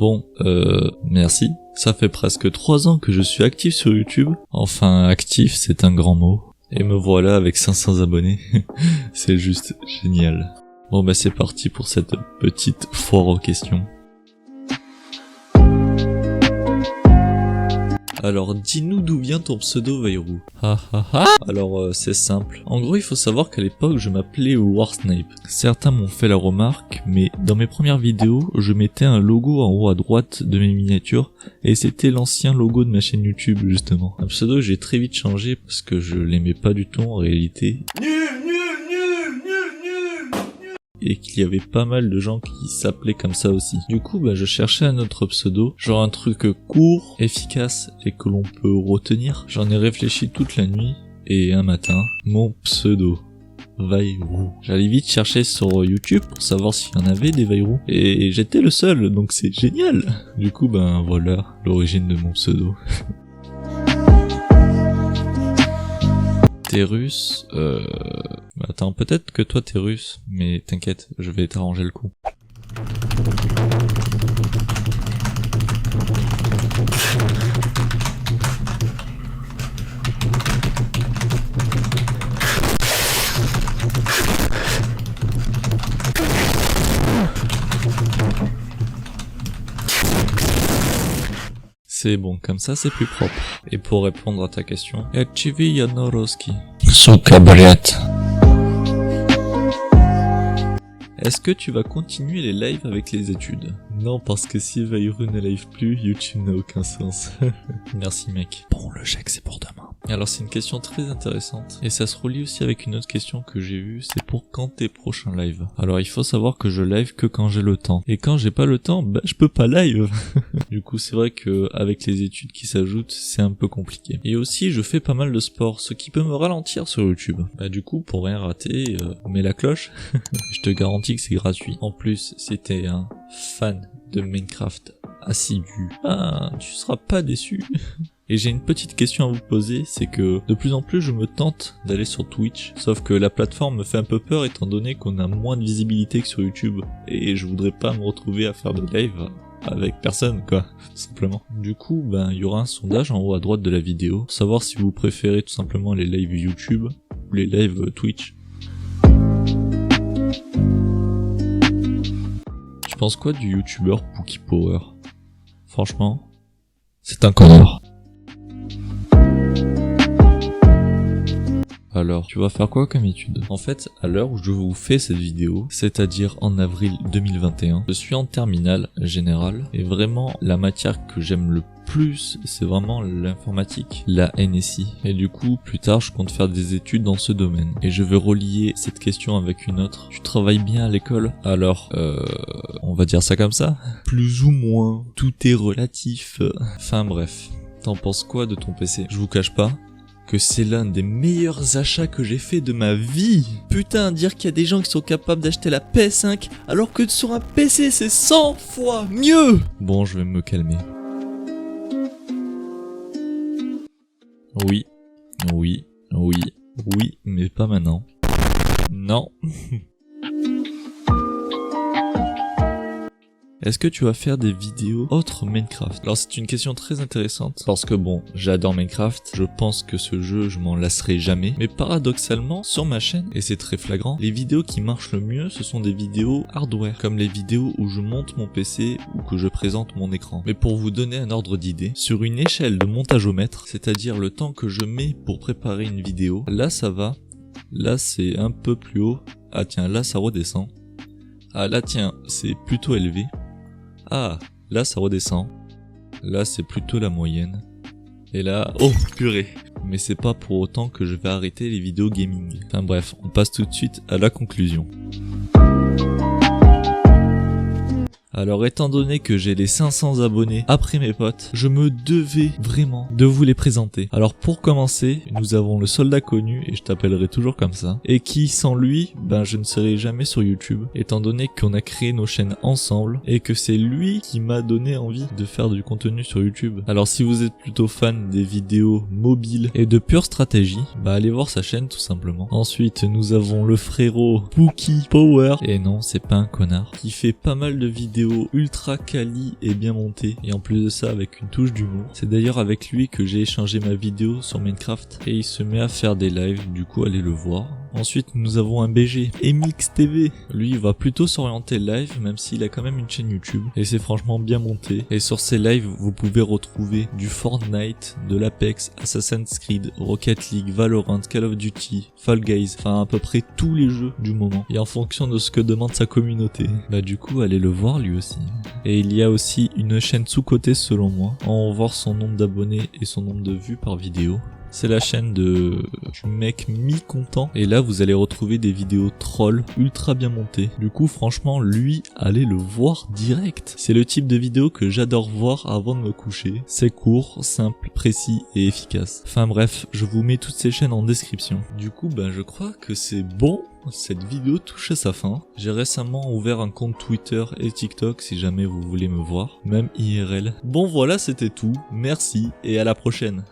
Bon, merci. Ça fait presque 3 ans que je suis actif sur YouTube. Enfin, actif, c'est un grand mot. Et me voilà avec 500 abonnés. C'est juste génial. Bon bah c'est parti pour cette petite foire aux questions. Alors dis-nous d'où vient ton pseudo Vayrou. Alors c'est simple. En gros il faut savoir qu'à l'époque je m'appelais Warsnipe. Certains m'ont fait la remarque, mais dans mes premières vidéos je mettais un logo en haut à droite de mes miniatures et c'était l'ancien logo de ma chaîne YouTube justement. Un pseudo j'ai très vite changé parce que je l'aimais pas du tout en réalité. Et qu'il y avait pas mal de gens qui s'appelaient comme ça aussi. Du coup, bah, je cherchais un autre pseudo, genre un truc court, efficace et que l'on peut retenir. J'en ai réfléchi toute la nuit et un matin, mon pseudo, Vayrou. J'allais vite chercher sur YouTube pour savoir s'il y en avait des Vayrou et j'étais le seul, donc c'est génial. Du coup, ben voilà l'origine de mon pseudo. T'es russe, attends, peut-être que toi t'es russe, mais t'inquiète, je vais t'arranger le coup. C'est bon, comme ça c'est plus propre. Et pour répondre à ta question, Erchivi Yanoroski. Est-ce que tu vas continuer les lives avec les études? Non, parce que si Vayrou ne live plus, YouTube n'a aucun sens. Merci mec. Bon, le chèque c'est pour demain. Alors c'est une question très intéressante, et ça se relie aussi avec une autre question que j'ai vue, c'est pour quand tes prochains lives. Alors il faut savoir que je live que quand j'ai le temps. Et quand j'ai pas le temps, bah je peux pas live. Du coup c'est vrai que avec les études qui s'ajoutent, c'est un peu compliqué. Et aussi je fais pas mal de sport, ce qui peut me ralentir sur YouTube. Bah du coup pour rien rater, mets la cloche. Je te garantis que c'est gratuit. En plus, si t'es un fan de Minecraft assidu, tu seras pas déçu. Et j'ai une petite question à vous poser, c'est que de plus en plus je me tente d'aller sur Twitch, sauf que la plateforme me fait un peu peur étant donné qu'on a moins de visibilité que sur YouTube, et je voudrais pas me retrouver à faire des lives avec personne quoi, tout simplement. Du coup, il y aura un sondage en haut à droite de la vidéo, pour savoir si vous préférez tout simplement les lives YouTube ou les lives Twitch. Tu penses quoi du youtubeur Pookie Power? Franchement, c'est un connard. Alors, tu vas faire quoi comme étude? En fait, à l'heure où je vous fais cette vidéo, c'est-à-dire en avril 2021, je suis en terminale générale, et vraiment, la matière que j'aime le plus, c'est vraiment l'informatique, la NSI. Et du coup, plus tard, je compte faire des études dans ce domaine. Et je vais relier cette question avec une autre. Tu travailles bien à l'école? Alors, on va dire ça comme ça? Plus ou moins. Tout est relatif. Enfin bref. T'en penses quoi de ton PC? Je vous cache pas que c'est l'un des meilleurs achats que j'ai fait de ma vie. Putain, dire qu'il y a des gens qui sont capables d'acheter la PS5 alors que sur un PC c'est 100 fois mieux. Bon, je vais me calmer. Oui, mais pas maintenant. Non. Est-ce que tu vas faire des vidéos autres Minecraft? Alors c'est une question très intéressante, parce que bon, j'adore Minecraft, je pense que ce jeu je m'en lasserai jamais, mais paradoxalement, sur ma chaîne, et c'est très flagrant, les vidéos qui marchent le mieux, ce sont des vidéos hardware, comme les vidéos où je monte mon PC ou que je présente mon écran. Mais pour vous donner un ordre d'idée, sur une échelle de montageomètre, c'est-à-dire le temps que je mets pour préparer une vidéo, là ça va, là c'est un peu plus haut, ah tiens, là ça redescend, ah là tiens, c'est plutôt élevé, ah, là ça redescend. Là c'est plutôt la moyenne. Et là, oh purée. Mais c'est pas pour autant que je vais arrêter les vidéos gaming. Enfin bref, on passe tout de suite à la conclusion. Alors étant donné que j'ai les 500 abonnés après mes potes, je me devais vraiment de vous les présenter. Alors pour commencer, nous avons le soldat connu, et je t'appellerai toujours comme ça, et qui sans lui, je ne serai jamais sur YouTube, étant donné qu'on a créé nos chaînes ensemble, et que c'est lui qui m'a donné envie de faire du contenu sur YouTube. Alors si vous êtes plutôt fan des vidéos mobiles et de pure stratégie, allez voir sa chaîne tout simplement. Ensuite nous avons le frérot Pookie Power, et non c'est pas un connard, qui fait pas mal de vidéos vidéos ultra quali et bien montées, et en plus de ça avec une touche d'humour. C'est d'ailleurs avec lui que j'ai échangé ma vidéo sur Minecraft, et il se met à faire des lives, du coup allez le voir. Ensuite nous avons un BG, MXTV. Lui il va plutôt s'orienter live, même s'il a quand même une chaîne YouTube, et c'est franchement bien monté. Et sur ses lives vous pouvez retrouver du Fortnite, de l'Apex, Assassin's Creed, Rocket League, Valorant, Call of Duty, Fall Guys, enfin à peu près tous les jeux du moment, et en fonction de ce que demande sa communauté. Bah du coup allez le voir lui aussi. Et il y a aussi une chaîne sous-cotée selon moi, en voir son nombre d'abonnés et son nombre de vues par vidéo. C'est la chaîne du mec mi-content, et là vous allez retrouver des vidéos trolls ultra bien montées. Du coup franchement lui, allez le voir direct. C'est le type de vidéo que j'adore voir avant de me coucher. C'est court, simple, précis et efficace. Enfin bref, je vous mets toutes ces chaînes en description. Du coup je crois que c'est bon. Cette vidéo touche à sa fin. J'ai récemment ouvert un compte Twitter et TikTok si jamais vous voulez me voir, même IRL. Bon voilà, c'était tout. Merci et à la prochaine.